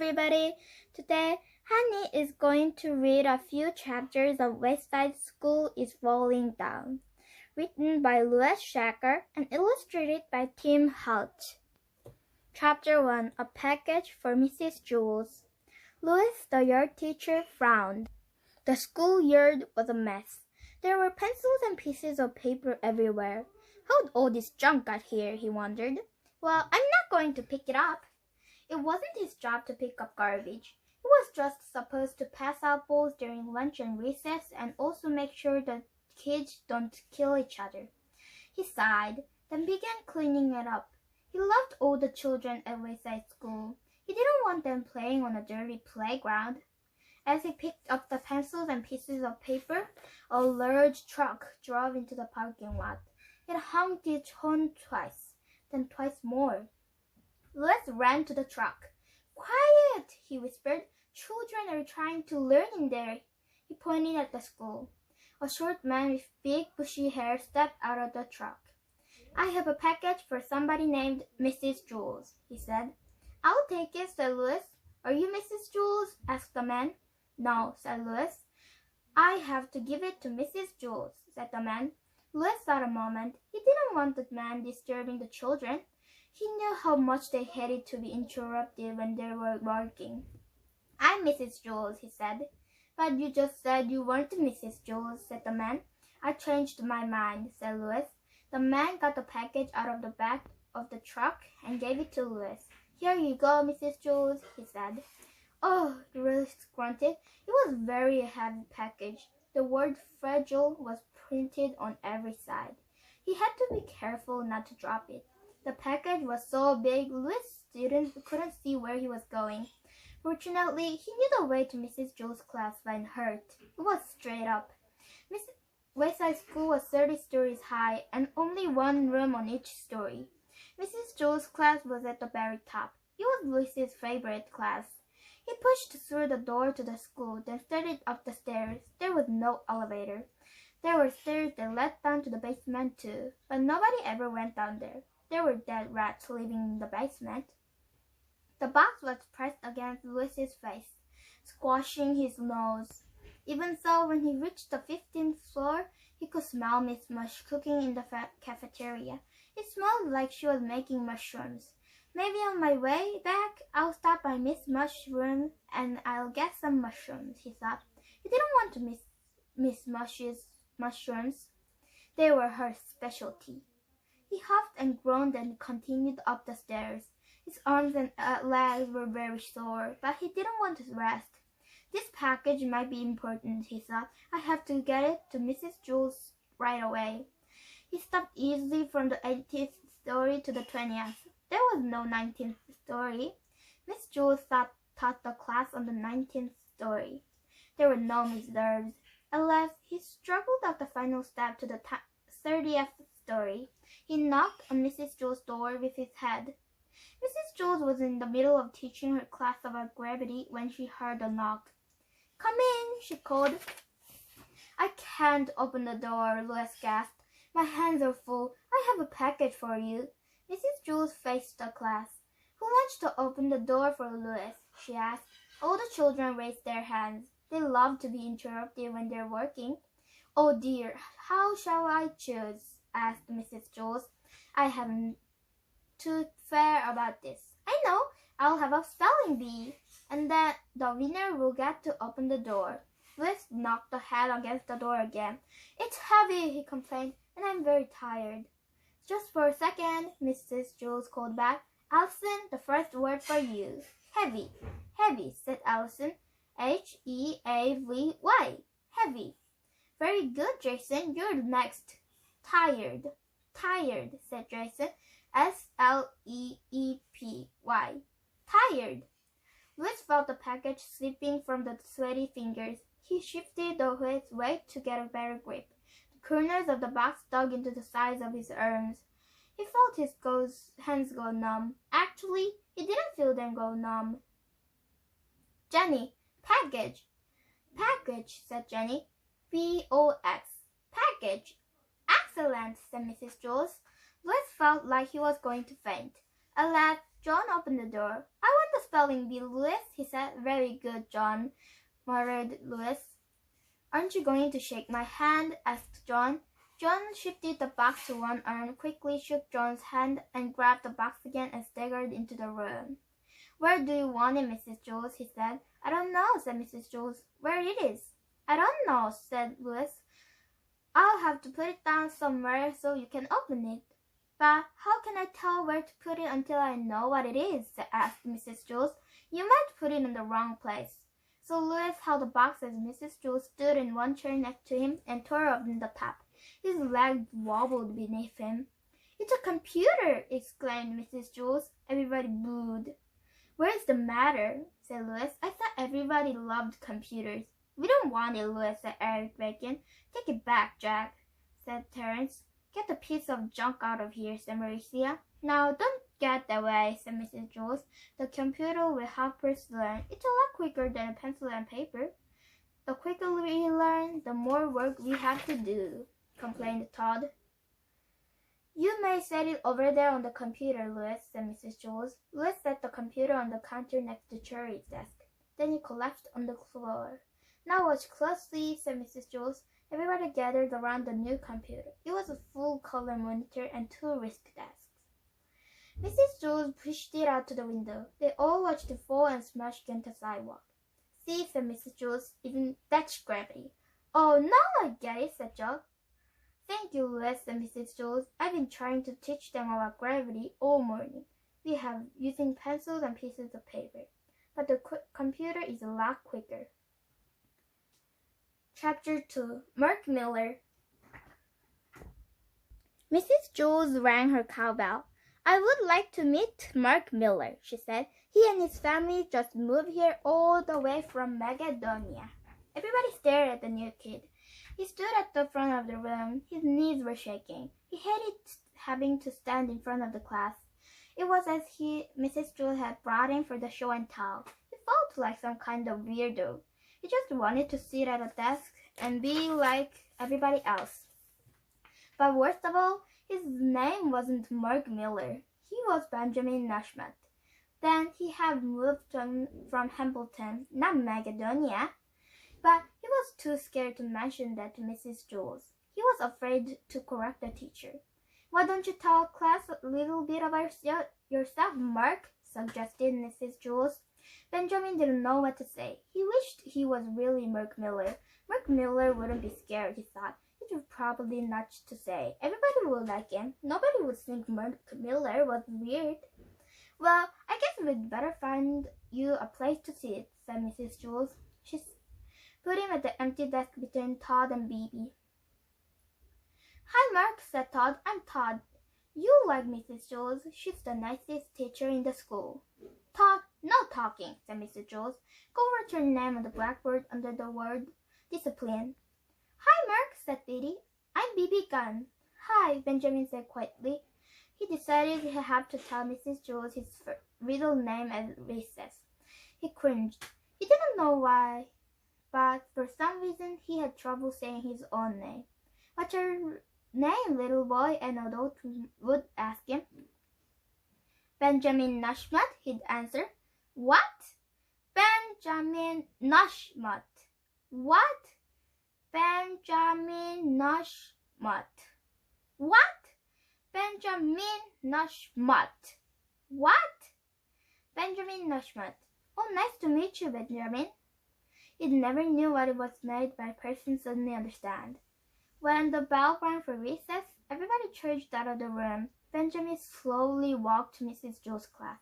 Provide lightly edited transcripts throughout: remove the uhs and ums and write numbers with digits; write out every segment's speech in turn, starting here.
everybody! Today, Hani is going to read a few chapters of Wayside School is Falling Down, written by Louis Shacker and illustrated by Tim Hout. Chapter 1, A Package for Mrs. Jules. Louis, the yard teacher, frowned. The schoolyard was a mess. There were pencils and pieces of paper everywhere. How'd all this junk get here, he wondered. Well, I'm not going to pick it up. It wasn't his job to pick up garbage. He was just supposed to pass out balls during lunch and recess and also make sure the kids don't kill each other. He sighed, then began cleaning it up. He loved all the children at Wayside School. He didn't want them playing on a dirty playground. As he picked up the pencils and pieces of paper, a large truck drove into the parking lot. It honked its horn twice, then twice more. Louis ran to the truck. "Quiet!" he whispered. "Children are trying to learn in there." He pointed at the school. A short man with big bushy hair stepped out of the truck. "I have a package for somebody named Mrs. Jules," he said. "I'll take it," said Louis. "Are you Mrs. Jules?" asked the man. "No," said Louis. "I have to give it to Mrs. Jules," said the man. Louis thought a moment. He didn't want the man disturbing the children. He knew how much they hated to be interrupted when they were working. "I'm Mrs. Jules," he said. "But you just said you weren't Mrs. Jules," said the man. "I changed my mind," said Louis. The man got the package out of the back of the truck and gave it to Louis. "Here you go, Mrs. Jules," he said. "Oh," Louis grunted. It was a very heavy package. The word fragile was printed on every side. He had to be careful not to drop it. The package was so big, Louis couldn't see where he was going. Fortunately, he knew the way to Mrs. Jules' class by heart. It was straight up. Wayside School was 30 stories high and only one room on each story. Mrs. Jules' class was at the very top. It was Louis's favorite class. He pushed through the door to the school, then started up the stairs. There was no elevator. There were stairs that led down to the basement too, but nobody ever went down there. There were dead rats living in the basement. The box was pressed against Louis's face, squashing his nose. Even so, when he reached the 15th floor, he could smell Miss Mush cooking in the cafeteria. It smelled like she was making mushrooms. "Maybe on my way back, I'll stop by Miss Mush's room and I'll get some mushrooms," he thought. He didn't want to miss Miss Mush's mushrooms. They were her specialty. He huffed and groaned and continued up the stairs. His arms and legs were very sore, but he didn't want to rest. "This package might be important," he thought. "I have to get it to Mrs. Jules right away." He stepped easily from the 18th story to the 20th. There was no 19th story. Miss Jules taught the class on the 19th story. There were no reserves. At last, he struggled up the final step to the 30th story. He knocked on Mrs. Jules' door with his head. Mrs. Jules was in the middle of teaching her class about gravity when she heard a knock. "Come in," she called. "I can't open the door," Louis gasped. "My hands are full. I have a package for you." Mrs. Jules faced the class. "Who wants to open the door for Louis?" she asked. All the children raised their hands. They love to be interrupted when they're working. "Oh dear, how shall I choose?" asked Mrs. Jules. "I haven't too fair about this. I know, I'll have a spelling bee, and then the winner will get to open the door." Louis knocked the head against the door again. "It's heavy," he complained, "and I'm very tired." "Just for a second," Mrs. Jules called back. "Allison, the first word for you." "Heavy." "Heavy," said Allison. Heavy. Heavy. "Very good, Jason. You're next." "Tired." "Tired," said Jason. Sleepy. "Tired." Louis felt the package slipping from the sweaty fingers. He shifted his weight to get a better grip. The corners of the box dug into the sides of his arms. He felt his hands go numb. Actually, he didn't feel them go numb. "Jenny, package." "Package," said Jenny. "Box. Package." "Excellent," said Mrs. Jules. Louis felt like he was going to faint. At last, John opened the door. "I want the spelling bee, Louis, he said. Very good, John, muttered Louis. Aren't you going to shake my hand? Asked John. John shifted the box to one arm, quickly shook John's hand, and grabbed the box again and staggered into the room. Where do you want it, Mrs. Jules? He said. I don't know, said Mrs. Jules. Where it is? I don't know, said Louis. I'll have to put it down somewhere so you can open it. But how can I tell where to put it until I know what it is? Asked Mrs. Jules. You might put it in the wrong place. So Louis held the box as Mrs. Jules stood in one chair next to him and tore open the top. His legs wobbled beneath him. It's a computer, exclaimed Mrs. Jules. Everybody booed. What's the matter? Said Louis. I thought everybody loved computers. We don't want it, Louis, said Eric Bacon. Take it back, Jack, said Terence. Get the piece of junk out of here, said Marcia. Now, don't get that way, said Mrs. Jules. The computer will help us learn. It's a lot quicker than a pencil and paper. The quicker we learn, the more work we have to do, complained Todd. You may set it over there on the computer, Louis, said Mrs. Jules. Louis set the computer on the counter next to Cherry's desk. Then he collapsed on the floor. Now watch closely, said Mrs. Jules. Everybody gathered around the new computer. It was a full-color monitor and 2 wrist desks. Mrs. Jules pushed it out to the window. They all watched it fall and smash against the sidewalk. See, said Mrs. Jules, even that's gravity. Oh, now I get it, said Joe. Thank you, Louis, said Mrs. Jules. I've been trying to teach them about gravity all morning. We have using pencils and pieces of paper. But the computer is a lot quicker. Chapter 2. Mark Miller. Mrs. Jules rang her cowbell. I would like to meet Mark Miller, she said. He and his family just moved here all the way from Macedonia. Everybody stared at the new kid. He stood at the front of the room. His knees were shaking. He hated having to stand in front of the class. It was as Mrs. Jules had brought him for the show and tell. He felt like some kind of weirdo. He just wanted to sit at a desk and be like everybody else. But worst of all, his name wasn't Mark Miller. He was Benjamin Nashmat. Then he had moved from Hambleton, not Macedonia. But he was too scared to mention that to Mrs. Jules. He was afraid to correct the teacher. Why don't you tell class a little bit about yourself, Mark? Suggested Mrs. Jules. Benjamin didn't know what to say. He wished he was really Mark Miller. Mark Miller wouldn't be scared, he thought. It was probably not to say. Everybody would like him. Nobody would think Mark Miller was weird. Well, I guess we'd better find you a place to sit, said Mrs. Jules. She put him at the empty desk between Todd and Bibi. Hi, Mark, said Todd. I'm Todd. You like Mrs. Jules. She's the nicest teacher in the school. Todd, no talking, said Mrs. Jules. Go write your name on the blackboard under the word discipline. Hi, Mark, said Biddy. I'm Bibi Gunn. Hi, Benjamin said quietly. He decided he had to tell Mrs. Jules his real name at recess. He cringed. He didn't know why, but for some reason he had trouble saying his own name. What's your name, little boy? An adult would ask him. Benjamin Nashmat, he'd answer. What? Benjamin Nashmat. What? Benjamin Nashmat. What? Benjamin Nashmat. What? Benjamin Nashmat. Oh, nice to meet you, Benjamin. He never knew what it was made by a person suddenly understand. When the bell rang for recess, everybody surged out of the room. Benjamin slowly walked to Mrs. Jules' class.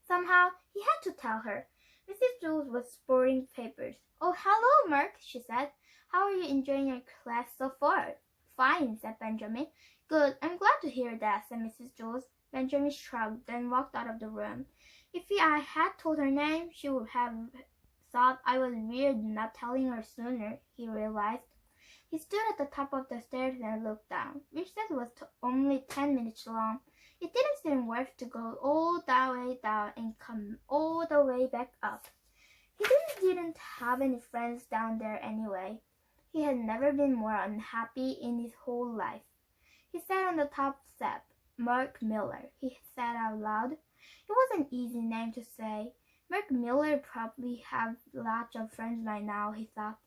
Somehow, he had to tell her. Mrs. Jules was sporting papers. Oh, hello, Mark, she said. How are you enjoying your class so far? Fine, said Benjamin. Good, I'm glad to hear that, said Mrs. Jules. Benjamin shrugged, then walked out of the room. If I had told her name, she would have thought I was weird not telling her sooner, he realized. He stood at the top of the stairs and looked down. Recess was only 10 minutes long. It didn't seem worth to go all that way down and come all the way back up. He didn't have any friends down there anyway. He had never been more unhappy in his whole life. He sat on the top step. Mark Miller, he said out loud. It was an easy name to say. Mark Miller probably have lots of friends by now, he thought.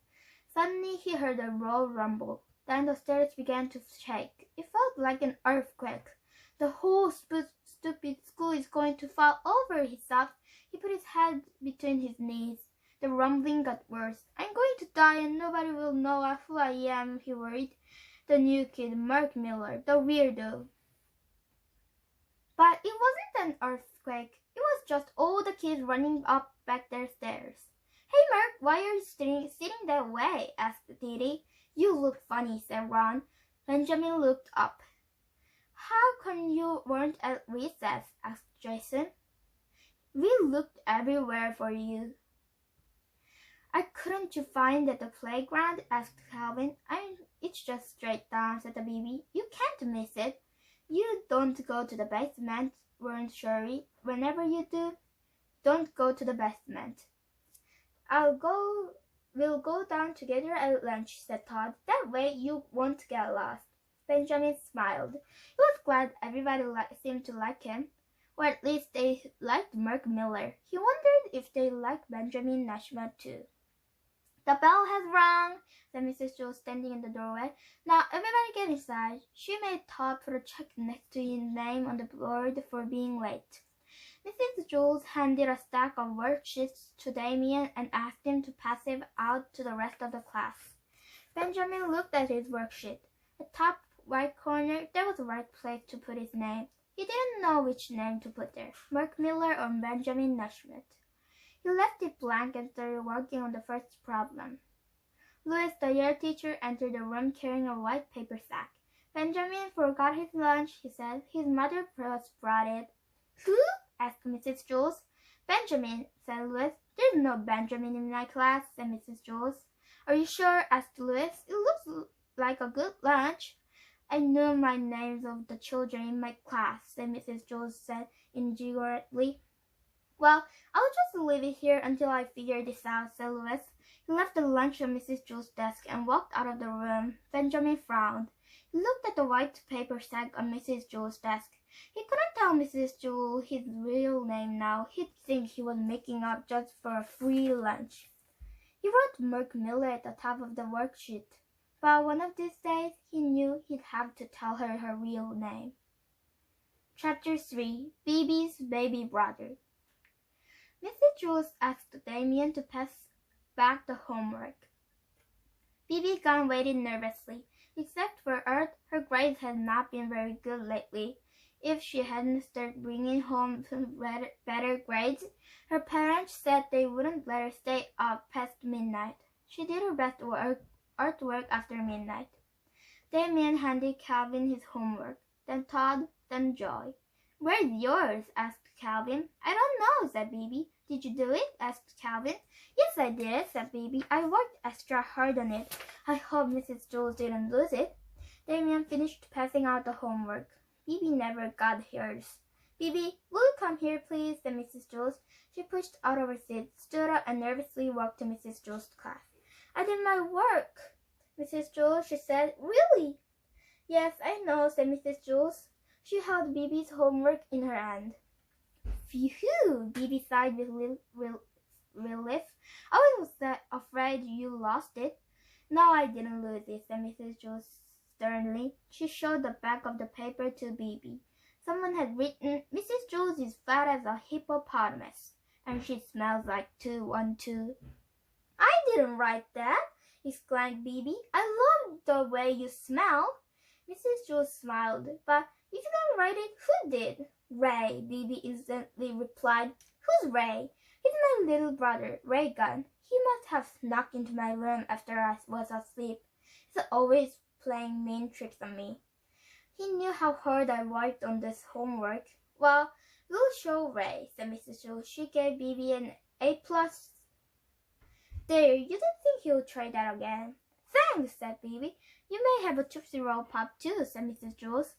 Suddenly he heard a low rumble. Then the stairs began to shake. It felt like an earthquake. The whole stupid school is going to fall over, he thought. He put his head between his knees. The rumbling got worse. I'm going to die and nobody will know who I am, he worried. The new kid, Mark Miller, the weirdo. But it wasn't an earthquake. It was just all the kids running up back their stairs. Hey Mark, why are you sitting that way? Asked Didi. You look funny, said Ron. Benjamin looked up. How come you weren't at recess? Asked Jason. We looked everywhere for you. Couldn't you find at the playground? Asked Calvin. It's just straight down, said the baby. You can't miss it. You don't go to the basement, warned Sherry. Whenever you do, don't go to the basement. We'll go down together at lunch, said Todd. That way you won't get lost. Benjamin smiled. He was glad everybody seemed to like him, or at least they liked Mark Miller. He wondered if they liked Benjamin Nashma too. The bell has rung, said Mrs. Jules, standing in the doorway. Now everybody get inside. She made Todd put a check next to his name on the board for being late. Mrs. Jules handed a stack of worksheets to Damien and asked him to pass it out to the rest of the class. Benjamin looked at his worksheet. At the top right corner, there was a right place to put his name. He didn't know which name to put there, Mark Miller or Benjamin Nashmet. He left it blank and started working on the first problem. Louis, the year teacher, entered the room carrying a white paper sack. Benjamin forgot his lunch, he said. His mother brought it. Who? Asked Mrs. Jules. Benjamin, said Louis. There's no Benjamin in my class, said Mrs. Jules. Are you sure? Asked Louis. It looks like a good lunch. I knew my names of the children in my class, said Mrs. Jules said indifferently. Well, I'll just leave it here until I figure this out, said Louis. He left the lunch on Mrs. Jules' desk and walked out of the room. Benjamin frowned. He looked at the white paper sack on Mrs. Jules' desk. He couldn't tell Mrs. Jules his real name now. He'd think he was making up just for a free lunch. He wrote Mark Miller at the top of the worksheet. But one of these days, he knew he'd have to tell her her real name. Chapter 3. Bibi's Baby Brother. Mrs. Jules asked Damien to pass back the homework. Bibi Gunn waited nervously. Except for Earth, her grades had not been very good lately. If she hadn't started bringing home better grades, her parents said they wouldn't let her stay up past midnight. She did her best artwork after midnight. Damien handed Calvin his homework, then Todd, then Joy. Where's yours? Asked Calvin. I don't know, said Bibi. Did you do it? Asked Calvin. Yes, I did, said Bibi. I worked extra hard on it. I hope Mrs. Jules didn't lose it. Damien finished passing out the homework. Bibi never got hers. Bibi, will you come here, please? Said Mrs. Jules. She pushed out of her seat, stood up, and nervously walked to Mrs. Jules' class. I did my work, Mrs. Jules, she said. Really? Yes, I know, said Mrs. Jules. She held Bibi's homework in her hand. Phew, Bibi sighed with relief. I was afraid you lost it. No, I didn't lose it, said Mrs. Jules sternly. She showed the back of the paper to Bibi. Someone had written, Mrs. Jules is fat as a hippopotamus, and she smells like 212. I didn't write that, exclaimed Bibi. I love the way you smell. Mrs. Jules smiled, but if you don't write it, who did? Ray, Bibi instantly replied. Who's Ray? He's my little brother, Ray Gunn. He must have snuck into my room after I was asleep. He's always playing mean tricks on me. He knew how hard I worked on this homework. Well, we'll show Ray, said Mrs. Jules. She gave Bibi an A+. There, you don't think he'll try that again? Thanks, said Bibi. You may have a Tootsie Roll Pop too, said Mrs. Jules.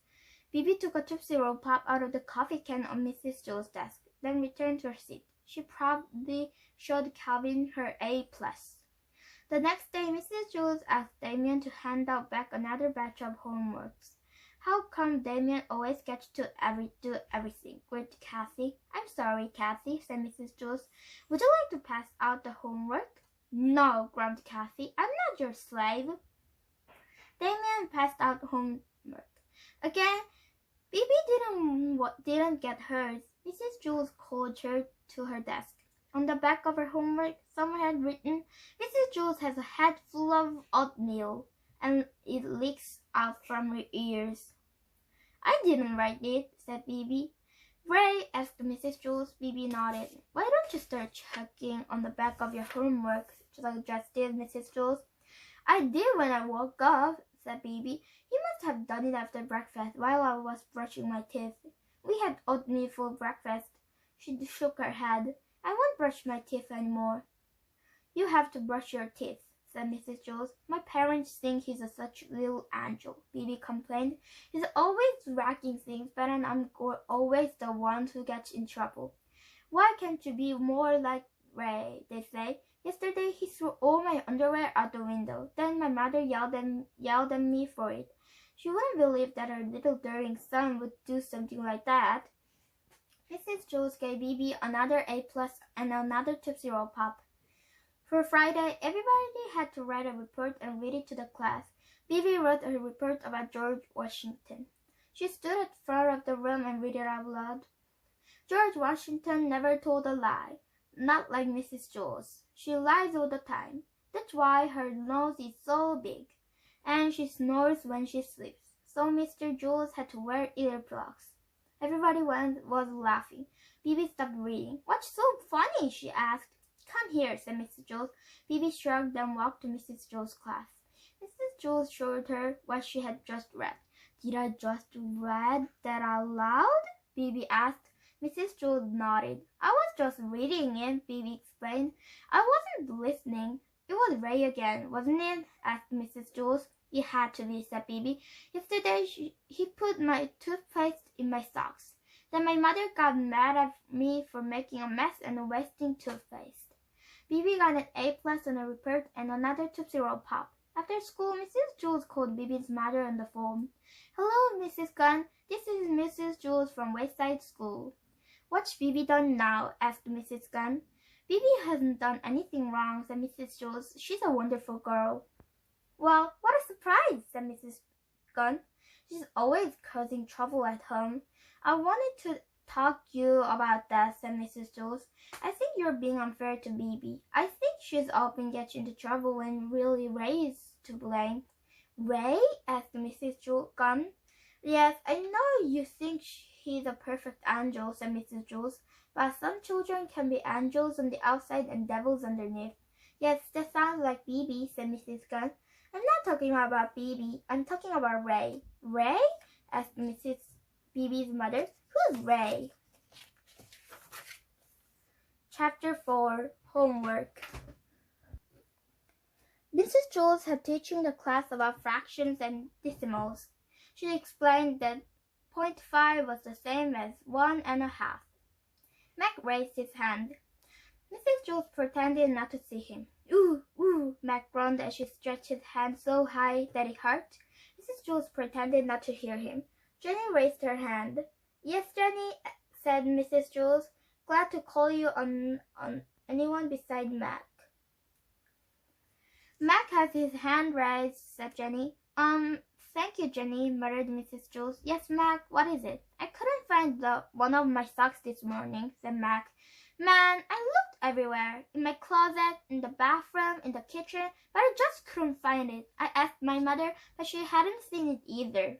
Bibi took a Tootsie Roll Pop out of the coffee can on Mrs. Jules' desk, then returned to her seat. She proudly showed Calvin her A+. The next day, Mrs. Jules asked Damien to hand out back another batch of homeworks. How come Damien always gets to do everything? Queried Kathy. I'm sorry, Kathy, said Mrs. Jules. Would you like to pass out the homework? No, grumped Kathy. I'm not your slave. Damien passed out homework. Again, Bibi didn't get hers. Mrs. Jules called her to her desk. On the back of her homework, someone had written, Mrs. Jules has a head full of oatmeal, and it leaks out from her ears. I didn't write it, said Bibi. Ray, asked Mrs. Jules. Bibi nodded. Why don't you start checking on the back of your homework, suggested Mrs. Jules. I did when I woke up, said Bibi. You must have done it after breakfast while I was brushing my teeth. We had oatmeal for breakfast. She shook her head. I won't brush my teeth anymore. You have to brush your teeth, said Mrs. Jules. My parents think he's such a little angel, Bibi complained. He's always wrecking things, but I'm always the one who gets in trouble. Why can't you be more like Ray, they say. Yesterday he threw all my underwear out the window. Then my mother yelled at me for it. She wouldn't believe that her little daring son would do something like that. Mrs. Jules gave Bibi another A+ and another Tootsie Roll Pop. For Friday, everybody had to write a report and read it to the class. Bibi wrote a report about George Washington. She stood at the front of the room and read it out loud. George Washington never told a lie, not like Mrs. Jules. She lies all the time. That's why her nose is so big, and she snores when she sleeps. So Mr. Jules had to wear earplugs. Everybody was laughing. Bibi stopped reading. What's so funny? She asked. Come here, said Mrs. Jules. Bibi shrugged and walked to Mrs. Jules' class. Mrs. Jules showed her what she had just read. Did I just read that out loud? Bibi asked. Mrs. Jules nodded. I was just reading it, Bibi explained. I wasn't listening. It was Ray again, wasn't it? Asked Mrs. Jules. It had to be, said Bibi. Yesterday he put my toothpaste in my socks. Then my mother got mad at me for making a mess and wasting toothpaste. Bibi got an A+ on a report and another Tootsie Roll Pop. After school, Mrs. Jules called Bibi's mother on the phone. Hello, Mrs. Gunn. This is Mrs. Jules from Wayside School. What's Bibi done now? Asked Mrs. Gunn. Bibi hasn't done anything wrong, said Mrs. Jules. She's a wonderful girl. Well, what a surprise, said Mrs. Gunn. She's always causing trouble at home. I wanted to talk to you about that, said Mrs. Jules. I think you're being unfair to Bibi. I think she's often gets into trouble when really Ray is to blame. Ray? Asked Mrs. Gunn. Yes, I know you think he's a perfect angel, said Mrs. Jules, but some children can be angels on the outside and devils underneath. Yes, that sounds like Bibi, said Mrs. Gunn. I'm not talking about Bibi. I'm talking about Ray. Ray? Asked Mrs. Bibi's mother. Who's Ray? Chapter 4. Homework. Mrs. Jules had teaching the class about fractions and decimals. She explained that 0.5 was the same as 1.5. Mac raised his hand. Mrs. Jules pretended not to see him. Ooh, ooh, Mac groaned as she stretched his hand so high that it hurt. Mrs. Jules pretended not to hear him. Jenny raised her hand. Yes, Jenny, said Mrs. Jules. Glad to call you on anyone beside Mac. Mac has his hand raised, said Jenny. Thank you, Jenny, muttered Mrs. Jules. Yes, Mac, what is it? I couldn't find one of my socks this morning, said Mac. Man, I looked everywhere. In my closet, in the bathroom, in the kitchen, but I just couldn't find it. I asked my mother, but she hadn't seen it either.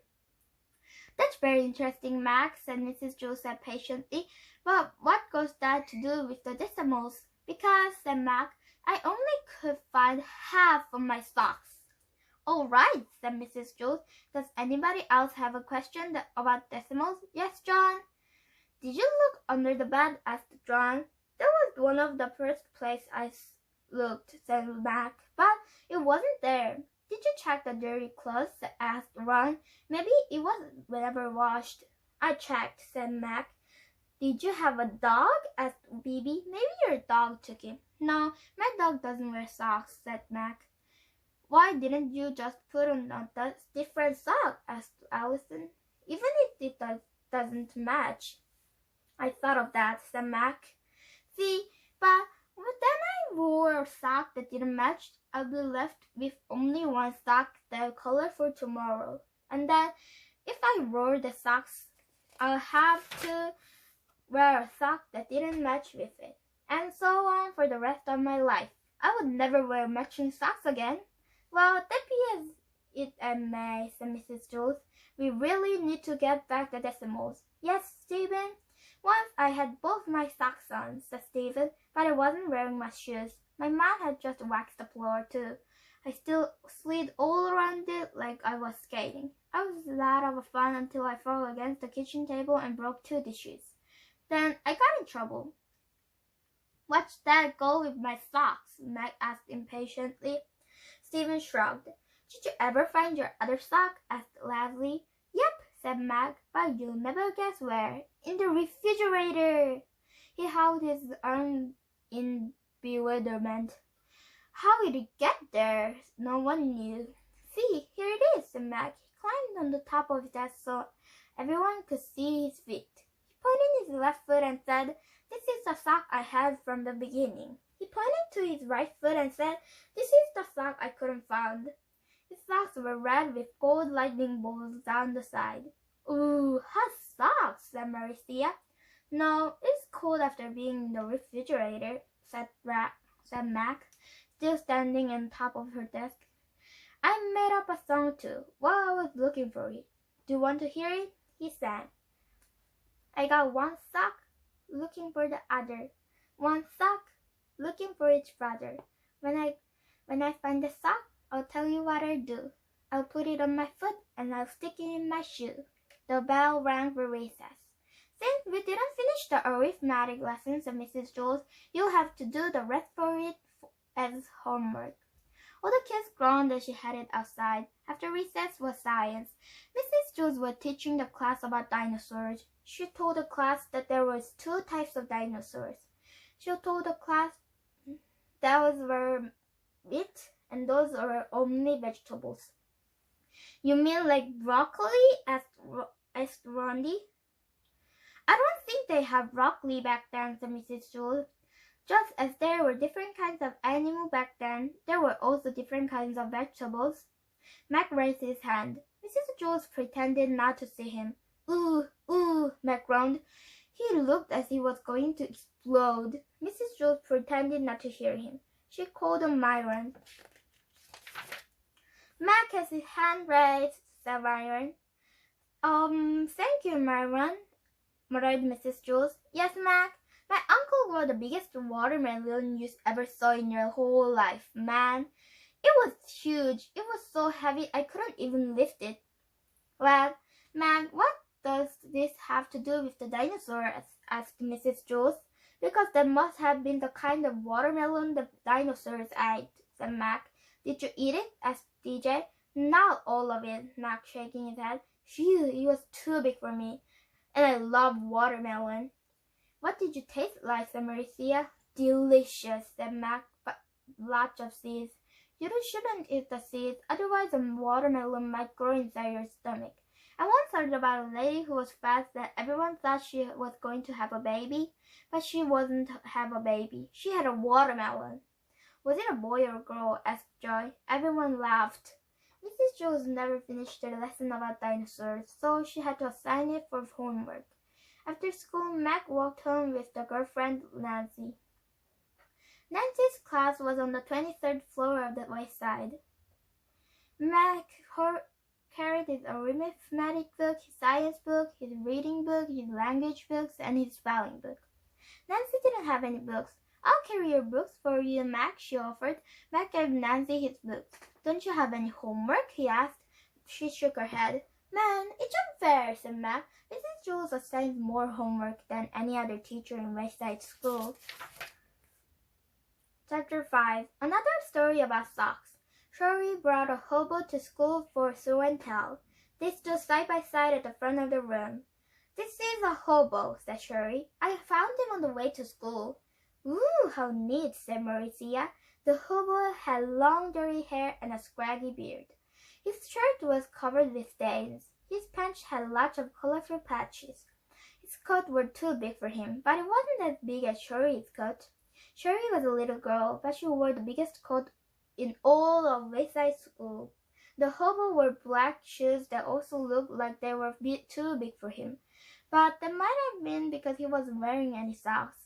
That's very interesting, Mac, said Mrs. Jules patiently. But what goes that to do with the decimals? Because, said Mac, I only could find half of my socks. All right, said Mrs. Jules. Does anybody else have a question about decimals? Yes, John. Did you look under the bed? Asked John. That was one of the first places I looked, said Mac, but it wasn't there. Did you check the dirty clothes? Asked Ron. Maybe it wasn't whenever washed. I checked, said Mac. Did you have a dog? Asked Bibi. Maybe your dog took it. No, my dog doesn't wear socks, said Mac. Why didn't you just put on a different sock? Asked Allison. Even if it doesn't match. I thought of that, said Mac. See, but then I wore a sock that didn't match. I'll be left with only one sock that color for tomorrow. And then, if I wore the socks, I'll have to wear a sock that didn't match with it. And so on for the rest of my life. I would never wear matching socks again. Well, that be as it may, said Mrs. Jules. We really need to get back the decimals. Yes, Stephen? Once I had both my socks on, said Stephen, but I wasn't wearing my shoes. My mom had just waxed the floor, too. I still slid all around it like I was skating. I was a lot of fun until I fell against the kitchen table and broke 2 dishes. Then I got in trouble. What's that go with my socks? Meg asked impatiently. Stephen shrugged. Did you ever find your other sock? Asked Leslie. Yep, said Meg, but you'll never guess where. In the refrigerator. He held his arm in bewilderment. How did it get there? No one knew. See, here it is, said Meg. He climbed on the top of his desk so everyone could see his feet. He pointed his left foot and said, This is the sock I had from the beginning. He pointed to his right foot and said, This is the sock I couldn't find. His socks were red with gold lightning bolts down the side. Ooh, hot socks, said Marcia. No, it's cold after being in the refrigerator, said Mac, still standing on top of her desk. I made up a song too, while I was looking for it. Do you want to hear it? He sang. I got one sock, looking for the other. One sock, looking for each brother. When I find the sock, I'll tell you what I'll do. I'll put it on my foot and I'll stick it in my shoe. The bell rang for recess. Since we didn't finish the arithmetic lessons of Mrs. Jules, you'll have to do the rest for it as homework. All the kids groaned as she headed outside. After recess was science. Mrs. Jules was teaching the class about dinosaurs. She told the class that there was 2 types of dinosaurs. She told the class those were meat and those were only vegetables. You mean like broccoli? asked Rondi. I don't think they had broccoli back then, said Mrs. Jules. Just as there were different kinds of animals back then, there were also different kinds of vegetables. Mac raised his hand. Mrs. Jules pretended not to see him. Ooh, Mac groaned. He looked as he was going to explode. Mrs. Jules pretended not to hear him. She called on Myron. Mac has his hand raised, said Myron. Thank you, Myron, muttered Mrs. Jules. Yes, Mac. My uncle grew the biggest watermelon you ever saw in your whole life, man. It was huge. It was so heavy I couldn't even lift it. Well, Mac, what does this have to do with the dinosaurs? Asked Mrs. Jules. Because that must have been the kind of watermelon the dinosaurs ate, said Mac. Did you eat it? Asked DJ. Not all of it, Mac shaking his head. Phew, it was too big for me. And I love watermelon. What did you taste like, said Marcia? Delicious, said Mac, but lots of seeds. You shouldn't eat the seeds, otherwise a watermelon might grow inside your stomach. I once heard about a lady who was fat that everyone thought she was going to have a baby, but she wasn't have a baby. She had a watermelon. Was it a boy or a girl? Asked Joy. Everyone laughed. Mrs. Jules never finished the lesson about dinosaurs, so she had to assign it for homework. After school, Mac walked home with the girlfriend Nancy. Nancy's class was on the 23rd floor of the Wayside. Mac carried his arithmetic book, his science book, his reading book, his language books, and his spelling book. Nancy didn't have any books. I'll carry your books for you, Mac, she offered. Mac gave Nancy his books. Don't you have any homework? He asked. She shook her head. Man, it's unfair, said Mac. Mrs. Jules assigned more homework than any other teacher in Wayside School. Chapter 5. Another story about socks. Shirley brought a hobo to school for show and tell. They stood side by side at the front of the room. This is a hobo, said Shirley. I found him on the way to school. Ooh, how neat, said Mauricia. The hobo had long dirty hair and a scraggy beard. His shirt was covered with stains. His pants had lots of colorful patches. His coat were too big for him, but it wasn't as big as Sherry's coat. Sherry was a little girl, but she wore the biggest coat in all of Wayside School. The hobo wore black shoes that also looked like they were too big for him, but that might have been because he wasn't wearing any socks.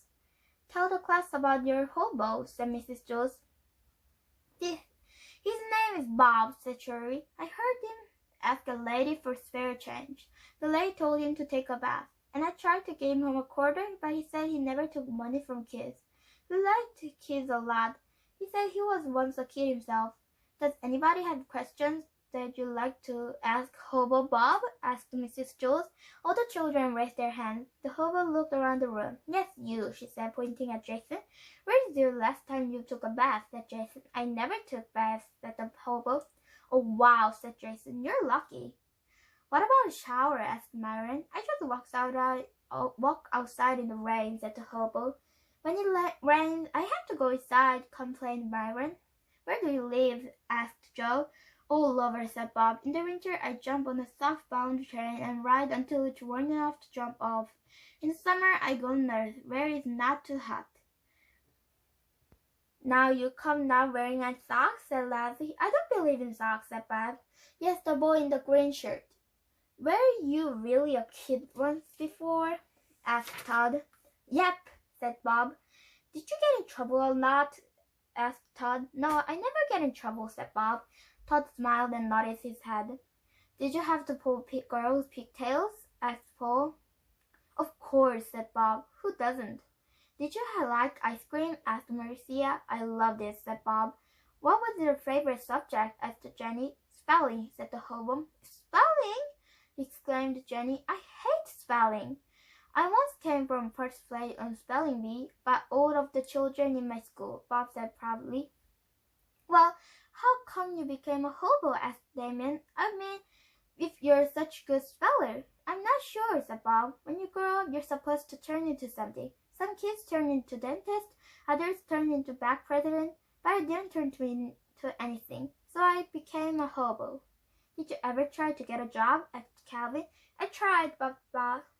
Tell the class about your hobo, said Mrs. Jules. His name is Bob, said Sherry. I heard him ask a lady for spare change. The lady told him to take a bath, and I tried to give him a quarter, but he said he never took money from kids. He liked kids a lot. He said he was once a kid himself. Does anybody have questions that you'd like to ask Hobo Bob? Asked Mrs. Jules. All the children raised their hands. The hobo looked around the room. Yes, you, she said, pointing at Jason. Where's the last time you took a bath? Said Jason. I never took baths, said the hobo. Oh, wow, said Jason. You're lucky. What about a shower? Asked Myron. I just walk outside in the rain, said the hobo. When it rains, I have to go inside, complained Myron. Where do you live? Asked Joe. All over, said Bob. In the winter, I jump on a southbound train and ride until it's warm enough to jump off. In summer, I go north, where it's not too hot. Now you come not wearing any socks, said Lassie. I don't believe in socks, said Bob. Yes, the boy in the green shirt. Were you really a kid once before? Asked Todd. Yep, said Bob. Did you get in trouble or not? Asked Todd. No, I never get in trouble, said Bob. Todd smiled and nodded his head. Did you have to pull girls' pigtails? Asked Paul. Of course, said Bob. Who doesn't? Did you like ice cream? Asked Marcia. I loved it, said Bob. What was your favorite subject? Asked Jenny. Spelling, said the hobo. Spelling? Exclaimed Jenny. I hate spelling. I once came from first place on spelling bee, but all of the children in my school, Bob said proudly. Well, how come you became a hobo? Asked Damien. I mean, if you're such a good speller. I'm not sure, said Bob. When you grow up, you're supposed to turn into something. Some kids turn into dentist, others turn into bank president, but I didn't turn into anything, so I became a hobo. Did you ever try to get a job? Asked Calvin. I tried,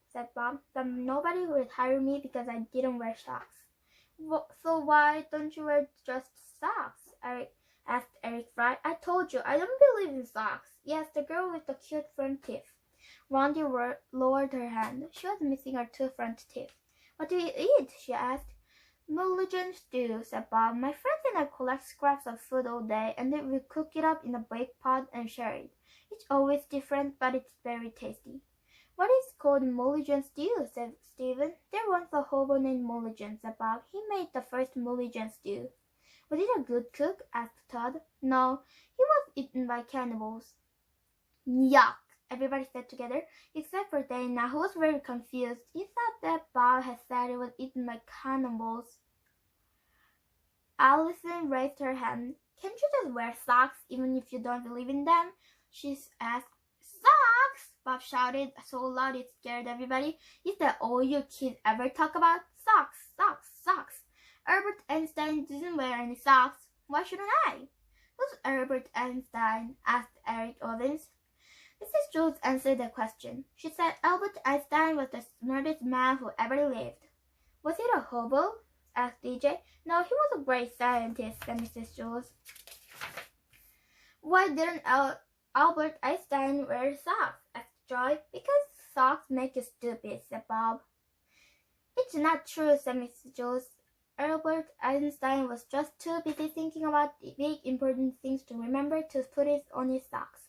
said Bob, but nobody would hire me because I didn't wear socks. So why don't you wear just socks? Asked Eric Fry. I told you, I don't believe in socks. Yes, the girl with the cute front teeth. Rondi lowered her hand. She was missing her two front teeth. What do you eat? She asked. Mulligan stew, said Bob. My friends and I collect scraps of food all day, and then we cook it up in a bake pot and share it. It's always different, but it's very tasty. What is called mulligan stew? Said Stephen. There was a hobo named Mulligan, said Bob. He made the first mulligan stew. Was it a good cook? Asked Todd. No, he was eaten by cannibals. Yuck! Everybody said together, except for Dana, who was very confused. He thought that Bob had said it was eaten by cannibals. Allison raised her hand. Can't you just wear socks even if you don't believe in them? She asked. Socks! Bob shouted so loud it scared everybody. Is that all you kids ever talk about? Socks, socks, socks. Albert Einstein didn't wear any socks. Why shouldn't I? Who's Albert Einstein? Asked Eric Owens. Mrs. Jules answered the question. She said Albert Einstein was the smartest man who ever lived. Was it a hobo? Asked DJ. No, he was a great scientist, said Mrs. Jules. Why didn't Albert Einstein wear socks? Asked Joy. Because socks make you stupid, said Bob. It's not true, said Mrs. Jules. Albert Einstein was just too busy thinking about the big important things to remember to put it on his socks.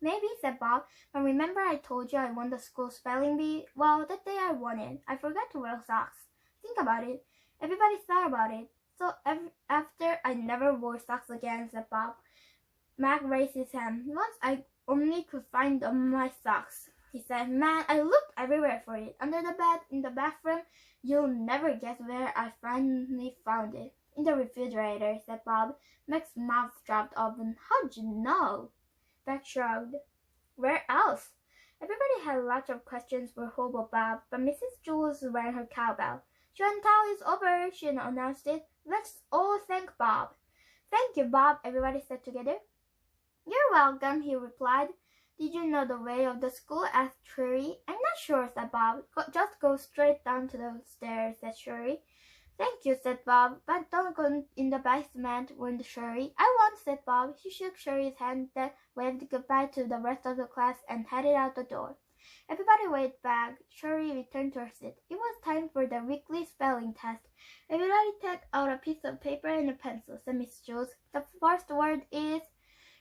Maybe, said Bob, but remember I told you I won the school spelling bee? Well, that day I won it. I forgot to wear socks. Think about it. Everybody thought about it. So after I never wore socks again, said Bob. Mac raised his hand. Once I only could find my socks. He said, man, I looked everywhere for it. Under the bed, in the bathroom. You'll never guess where I finally found it. In the refrigerator, said Bob. Mac's mouth dropped open. How'd you know? Beck shrugged. Where else? Everybody had lots of questions for Hobo Bob, but Mrs. Jules rang her cowbell. Show and tell is over, she announced it. Let's all thank Bob. Thank you, Bob, everybody said together. You're welcome, he replied. Did you know the way of the school? Asked Shuri. I'm not sure, said Bob. Just go straight down to the stairs, said Shuri. Thank you, said Bob, but don't go in the basement, warned Shuri. I won't, said Bob. He shook Shuri's hand, then waved goodbye to the rest of the class and headed out the door. Everybody waved back. Shuri returned to her seat. It was time for the weekly spelling test. Everybody take out a piece of paper and a pencil, said Miss Jules. The first word is...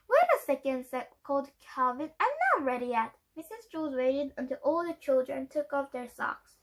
Wait a second, called Calvin. I'm not ready yet. Mrs. Jules waited until all the children took off their socks.